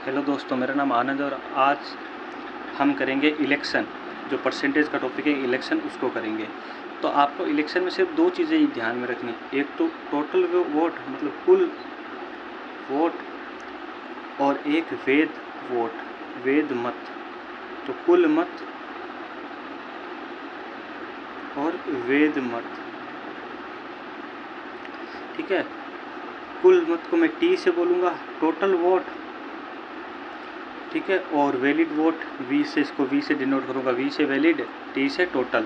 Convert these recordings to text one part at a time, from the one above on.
Hello दोस्तों, मेरा नाम आनंद है और आज हम करेंगे इलेक्शन। जो परसेंटेज का टॉपिक है इलेक्शन, उसको करेंगे। तो आपको इलेक्शन में सिर्फ दो चीज़ें ही ध्यान में रखनी। एक तो टोटल वोट मतलब कुल वोट, और एक वेद वोट, वेद मत। तो कुल मत और वेद मत, ठीक है। कुल मत को मैं टी से बोलूँगा, टोटल वोट, ठीक है, और वैलिड वोट वी से, इसको वी से डिनोट करूँगा, वी से वैलिड, टी से टोटल,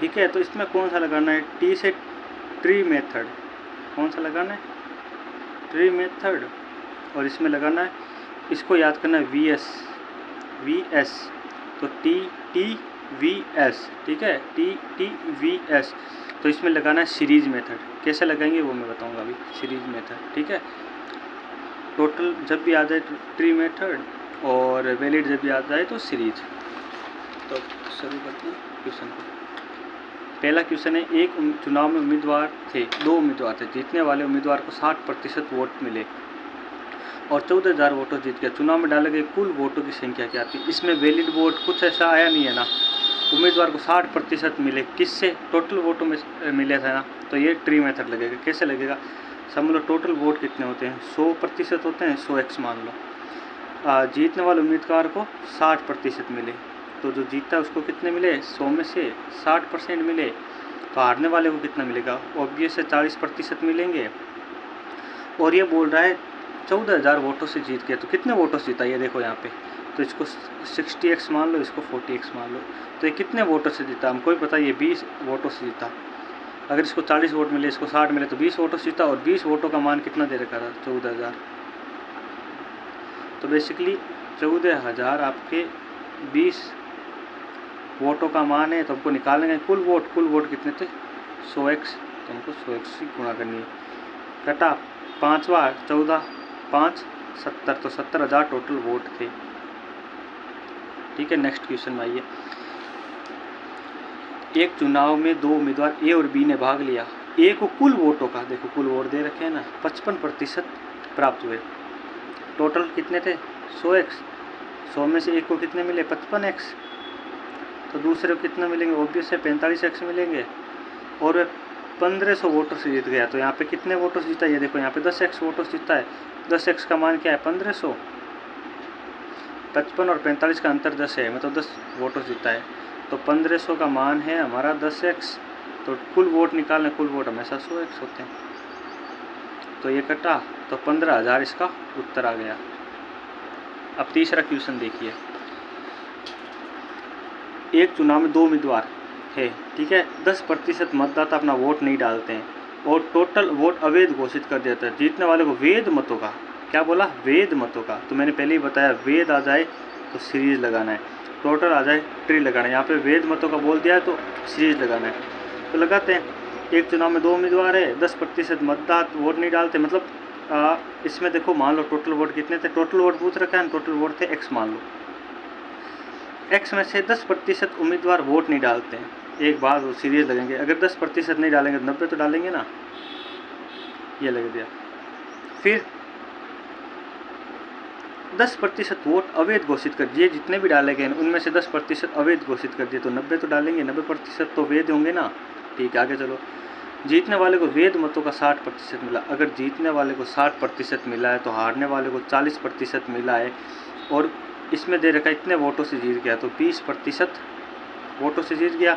ठीक है। तो इसमें कौन सा लगाना है? टी से ट्री मेथड। कौन सा लगाना है? Tree method. और इसमें लगाना है, इसको याद करना है, वी एस, वी एस। तो टी टी वी एस, ठीक है, टी टी वी एस। तो इसमें लगाना है सीरीज मेथड। कैसे लगाएंगे वो मैं बताऊंगा अभी, सीरीज मेथड, ठीक है। टोटल जब भी आ जाए ट्री मेथड, और वैलिड जब भी आ जाए तो सीरीज। तो शुरू करते हैं क्वेश्चन को। पहला क्वेश्चन है, एक चुनाव में उम्मीदवार थे, दो उम्मीदवार थे। जीतने वाले उम्मीदवार को 60% वोट मिले और 14,000 वोटों जीत गया। चुनाव में डाले गए कुल वोटों की संख्या क्या थी? इसमें वैलिड वोट कुछ ऐसा आया नहीं है ना। उम्मीदवार को 60% मिले, किससे? टोटल वोटों में मिले था ना। तो ये ट्री मेथड लगेगा। कैसे लगेगा? समझ लो टोटल वोट कितने होते हैं, 100% होते हैं, 100x मान लो। जीतने वाले उम्मीदवार को 60% मिले, तो जो जीता है उसको कितने मिले? 100 में से 60% मिले। तो हारने वाले को कितना मिलेगा? ऑब्वियस है 40% मिलेंगे। और ये बोल रहा है 14,000 वोटों से जीत गया। तो कितने वोटों से जीता ये देखो यहाँ पे। तो इसको 60x मान लो, इसको 40x मान लो। तो ये कितने वोटों से जीता हमको ही पता, ये 20 वोटों से जीता। अगर इसको 40 वोट मिले, इसको 60 मिले, तो 20 वोटों से जीता। और 20 वोटों का मान कितना दे रखा था? 14,000। तो बेसिकली 14,000 आपके 20 वोटों का मान है। तो हमको निकालेंगे कुल वोट कितने थे? 100x। तो हमको 100x ही गुणा करनी है। कटा 5 बार, 14 5 70, तो 70,000 टोटल वोट थे, ठीक है। नेक्स्ट क्वेश्चन में आइए। एक चुनाव में दो उम्मीदवार ए और बी ने भाग लिया। ए को कुल वोटों का, देखो कुल वोट दे रखे हैं ना, 55% प्राप्त हुए। टोटल कितने थे? 100x। 100 में से एक को कितने मिले? 55x। तो दूसरे को कितना मिलेंगे? ऑब्वियस है 45x मिलेंगे। और वे 1500 वोटों से जीत गया। तो यहाँ पे कितने वोटों से जीता? ये देखो यहाँ पे 10x वोटों से जीता है। 10x का मान क्या है? 1500। 55 और 45 का अंतर 10 है, मतलब 10 वोटों से जीता है। तो 1500 का मान है हमारा 10x। तो कुल वोट निकालने, कुल वोट हमेशा 100x होते हैं। तो ये कटा, तो 15,000 इसका उत्तर आ गया। अब तीसरा क्वेश्चन देखिए। एक चुनाव में दो उम्मीदवार है, ठीक है। 10% मतदाता अपना वोट नहीं डालते हैं और टोटल वोट अवैध घोषित कर देता है। जीतने वाले को वेद मतों का, क्या बोला? वेद मतों का। तो मैंने पहले ही बताया, वेद आ जाए तो सीरीज लगाना है, टोटल आ जाए ट्री लगाना है। यहाँ पे वेद मतों का बोल दिया है तो सीरीज लगाना है। तो लगाते हैं। एक चुनाव में दो उम्मीदवार है, 10% मतदाता वोट नहीं डालते, मतलब इसमें देखो मान लो टोटल वोट कितने थे। टोटल वोट पूछ रखा है, टोटल वोट थे x मान लो। x में से 10% उम्मीदवार वोट नहीं डालते हैं। एक बात, वो सीरीज लगेंगे। अगर 10% नहीं डालेंगे तो 90 तो डालेंगे ना। ये लग दिया। फिर 10% वोट अवैध घोषित कर दिए। जितने भी डाले गए उनमें से 10% अवैध घोषित कर दिए, तो 90 तो डालेंगे। 90% तो वैध होंगे ना, ठीक है। आगे चलो। जीतने वाले को वैध मतों का 60% मिला। अगर जीतने वाले को 60% मिला है तो हारने वाले को 40% मिला है। और इसमें दे रखा है इतने वोटों से जीत गया, तो 20% वोटों से जीत गया।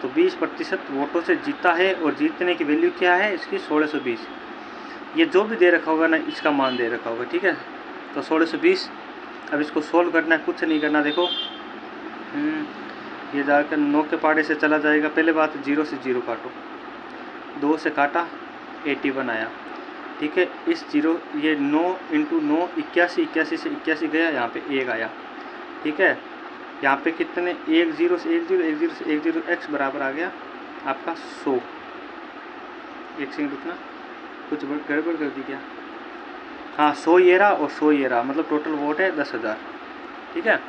तो 20% वोटों से जीता है। और जीतने की वैल्यू क्या है इसकी? 1620। ये जो भी दे रखा होगा ना, इसका मान दे रखा होगा, ठीक है। तो 1620। अब इसको सोल्व करना है, कुछ नहीं करना। देखो ये जाकर 9 के पाड़े से चला जाएगा। पहले बात 0 से 0 काटो, 2 से काटा 81 आया, ठीक है। इस 0, ये 9 × 9 81, 81 से 81 गया, यहाँ पे 1 आया, ठीक है। यहाँ पे कितने? 1 0 से 1 0, 1 0 से 1 0, x बराबर आ गया आपका 100। एक सेकंड रुकना, कुछ गड़बड़ कर दी क्या? हाँ, 100 ये रहा और 100 ये रहा, मतलब टोटल वोट है 10,000, ठीक है।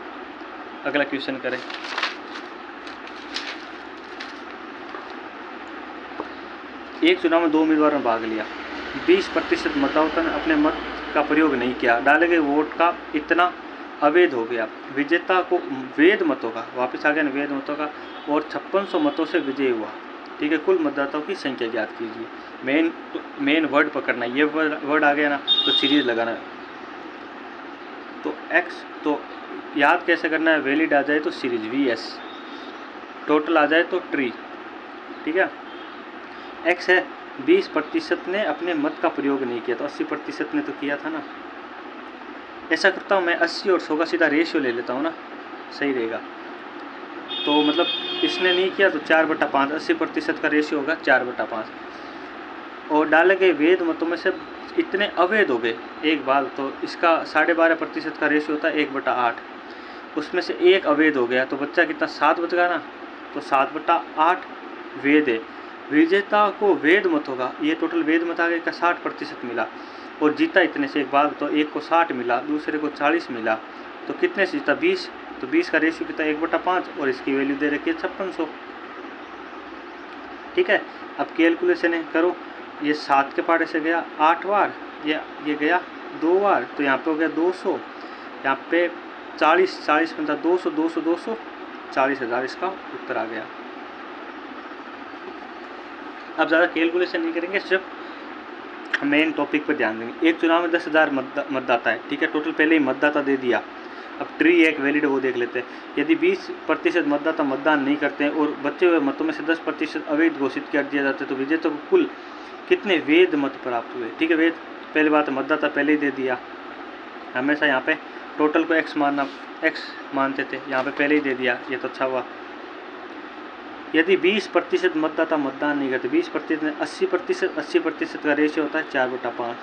अगला क्वेश्चन करें। एक चुनाव में दो उम्मीदवारों ने भाग लिया। 20% मतदाताओं ने अपने मत का प्रयोग नहीं किया, डाले गए वोट का इतना अवैध हो गया। विजेता को वैध मतों का, वापस आ गया ना वैध मतों का, और 5600 मतों से विजय हुआ। ठीक है, कुल मतदाताओं की संख्या ज्ञात कीजिए। मेन वर्ड पकड़ना, ये वर्ड आ गया ना तो सीरीज लगाना है। तो एक्स तो याद कैसे करना है, वैलिड आ जाए तो सीरीज VS, टोटल आ जाए तो ट्री। ठीक है, एक्स है 20% ने अपने मत का प्रयोग नहीं किया, तो 80% ने तो किया था ना। ऐसा करता हूँ मैं 80 और 100 का सीधा रेशियो ले लेता हूँ ना, सही रहेगा। तो मतलब इसने नहीं किया तो 4/5, 80% का रेशियो होगा 4/5। और डाले गए वैध मतों में से इतने अवैध हो गए, एक बार तो इसका 12.5% का रेशियो होता है 1/8, उसमें से एक अवैध हो गया तो बच्चा कितना 7 बच गया ना, तो 7/8 वैध है। विजेता को वैध मतों का, ये टोटल वैध मत आ गए का 60% मिला, और जीता इतने से, एक बार तो एक को 60 मिला, दूसरे को 40 मिला, तो कितने से जीता 20, तो 20 का रेशियो कितना 1/5, और इसकी वैल्यू दे रखी है 5600। ठीक है, अब कैलकुलेशन है करो, ये 7 के पार्ट से गया 8 बार, ये गया 2 बार, तो यहाँ पे हो गया 200, यहाँ पे 40 बनता 200 200 200 40,000 इसका उत्तर आ गया। अब ज़्यादा कैलकुलेशन नहीं करेंगे, सिर्फ मेन टॉपिक पर ध्यान देंगे। एक चुनाव में 10,000 मतदाता है। ठीक है, टोटल पहले ही मतदाता दे दिया। अब ट्री एक वैलिड वो देख लेते हैं। यदि 20% मतदाता मतदान नहीं करते हैं और बचे हुए मतों में से 10% अवैध घोषित कर दिया जाता है, तो विजेता को कुल कितने वैध मत प्राप्त हुए। ठीक है, वैध पहली बात मतदाता पहले ही दे दिया, हमेशा यहाँ पे टोटल को एक्स मानते थे, यहाँ पे पहले ही दे दिया, ये तो अच्छा हुआ। यदि 20% मतदाता मतदान नहीं करते, 20% में 80% का रेशियो होता है 4/5,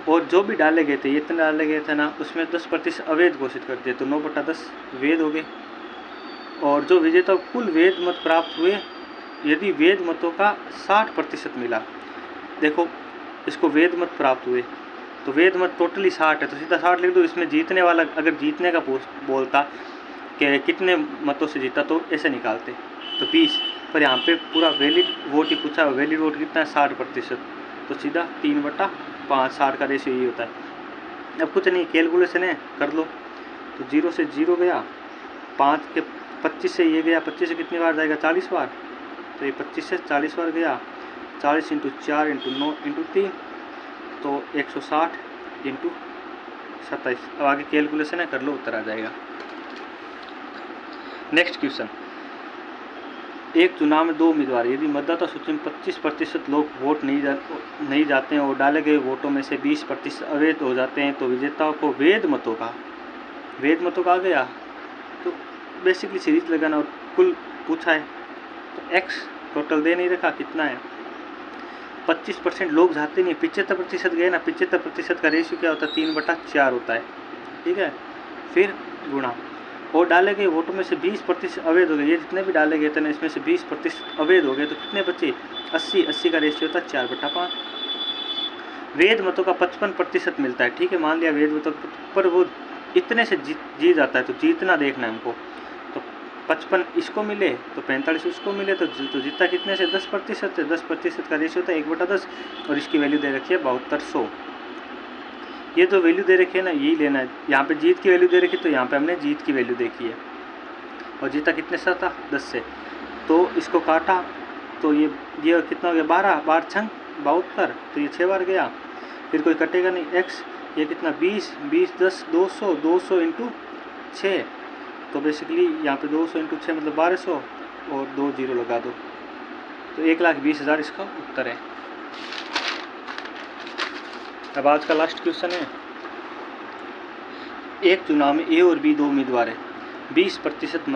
और जो भी डाले गए थे, इतने डाले गए थे ना, उसमें 10% अवैध घोषित कर दिए, तो 9/10 वैध हो गए। और जो विजेता कुल वैध मत प्राप्त हुए, यदि वैध मतों का 60% मिला, देखो इसको वैध मत प्राप्त हुए, तो वैध मत टोटली 60 है, तो सीधा 60 लिख दो। इसमें जीतने वाला अगर जीतने का बोलता कि कितने मतों से जीता, तो ऐसे निकालते तो 20, पर यहाँ पे पूरा वैलिड वोट ही पूछा है। वैलिड वोट कितना है 60%, तो सीधा 3/5, 60 का रेशियो ये होता है। अब कुछ नहीं, कैलकुलेशन है कर लो। तो 0 से 0 गया, 5 के 25 से ये गया, 25 से कितनी बार जाएगा 40 बार, तो ये 25 से 40 बार गया, 40 × 4 × 9 × 3, तो 160 × 27। अब आगे कैलकुलेशन है कर लो, उत्तर आ जाएगा। नेक्स्ट क्वेश्चन, एक चुनाव में 2 उम्मीदवार, यदि मतदाता सूची में 25% लोग वोट नहीं जाते हैं और डाले गए वोटों में से 20% अवैध हो जाते हैं, तो विजेताओं को वैध मतों का आ गया, तो बेसिकली सीरीज लगाना और कुल पूछा है, तो एक्स टोटल दे नहीं रखा, कितना है 25% लोग जाते नहीं, 75% गए ना, 75% का रेशियो क्या होता है 3/4 होता है। ठीक है, फिर गुणा, और डाले गए वोटों में से 20% अवैध हो गए, ये जितने भी डाले गए थे ना, इसमें से 20% अवैध हो गए, तो कितने बचे 80 का रेशियो होता है 4/5। वैध मतों का 55% मिलता है। ठीक है, मान लिया वैध मतों पर वो इतने से जीत जाता है, तो जीतना देखना है हमको, तो 55 इसको मिले तो 45 उसको मिले, तो जीता कितने से 10% है, 10% का रेशियो होता है 1/10, और इसकी वैल्यू दे रखी है 7200। ये जो वैल्यू दे रखी है ना, यही लेना है। यहाँ पे जीत की वैल्यू दे रखी, तो यहाँ पे हमने जीत की वैल्यू देखी है, और जीता कितने से था 10 से, तो इसको काटा, तो ये कितना हो गया 12 बार 6 72, तो ये 6 बार गया, फिर कोई कटेगा नहीं। एक्स ये कितना 20 10 200 × 6, तो बेसिकली यहाँ पे 200 × 6 मतलब 1200, और 2 0 लगा दो, तो 1,20,000 इसका उत्तर है। अब आज का लास्ट क्वेश्चन है, एक चुनाव में ए और बी 2 उम्मीदवार हैं, 20%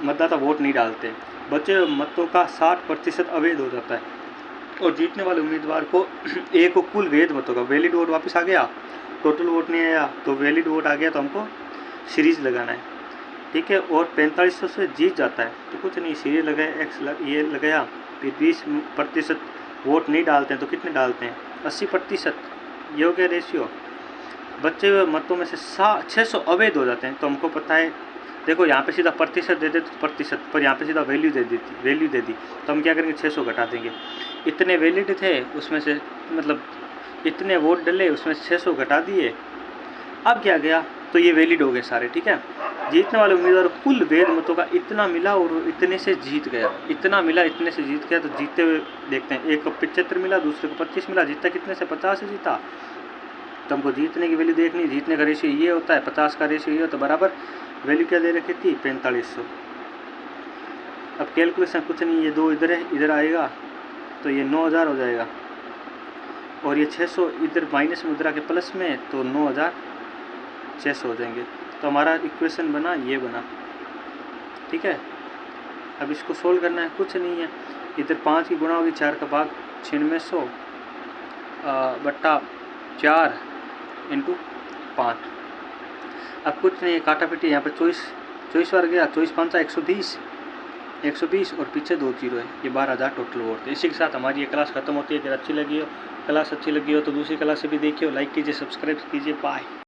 मतदाता वोट नहीं डालते, बचे हुए मतों का 60% अवैध हो जाता है, और जीतने वाले उम्मीदवार को ए को कुल वैध मतों का, वैलिड वोट वापस आ गया, टोटल वोट नहीं आया, तो वैलिड वोट आ गया, तो हमको सीरीज लगाना है। ठीक है, और 4500 से जीत जाता है, तो कुछ नहीं, सीरीज लगाया, एक्स ये लगाया, फिर 20% वोट नहीं डालते हैं, तो कितने डालते हैं 80%, ये हो गया रेशियो। बचे हुए मतों में से 600 अवैध हो जाते हैं, तो हमको पता है, देखो यहाँ पे सीधा प्रतिशत दे देते प्रतिशत, पर यहाँ पे सीधा वैल्यू दे दी, तो हम क्या करेंगे 600 घटा देंगे। इतने वैलिड थे, उसमें से मतलब इतने वोट डले, उसमें 600 घटा दिए। अब क्या गया, तो ये वैलिड हो गए सारे, ठीक है। जीतने वाले उम्मीदवार कुल वैध मतों का इतना मिला और इतने से जीत गया, इतना मिला, इतने से जीत गया। तो जीतते हुए देखते हैं, एक को 75 मिला, दूसरे को 25 मिला, जीता कितने से, 50 से जीता। तो हमको जीतने की वैल्यू देखनी, जीतने का रेशियो ये होता है, 50 का रेशियो ये होता है, बराबर वैल्यू क्या दे रखी थी, 4500। अब कैलकुलेशन कुछ नहीं, ये 2 इधर है, इधर आएगा तो ये 9000 हो जाएगा, और ये 600 इधर माइनस में उधर आके प्लस में, तो 9600 हो जाएंगे। तो हमारा इक्वेशन बना, ये बना, ठीक है। अब इसको सोल्व करना है, कुछ नहीं है, इधर 5 की गुणा होगी, 4 का भाग 9600 बट्टा 4 इंटू 5। अब कुछ नहीं है, काटा पीटी, यहाँ पे 24 बार गया, 24 5 120 और पीछे 2 जीरो है, ये 12000 टोटल वोट थे। इसी के साथ हमारी ये क्लास खत्म होती है। अगर अच्छी लगी हो, क्लास अच्छी लगी हो तो दूसरी क्लास से भी देखिए, लाइक कीजिए, सब्सक्राइब कीजिए, बाय।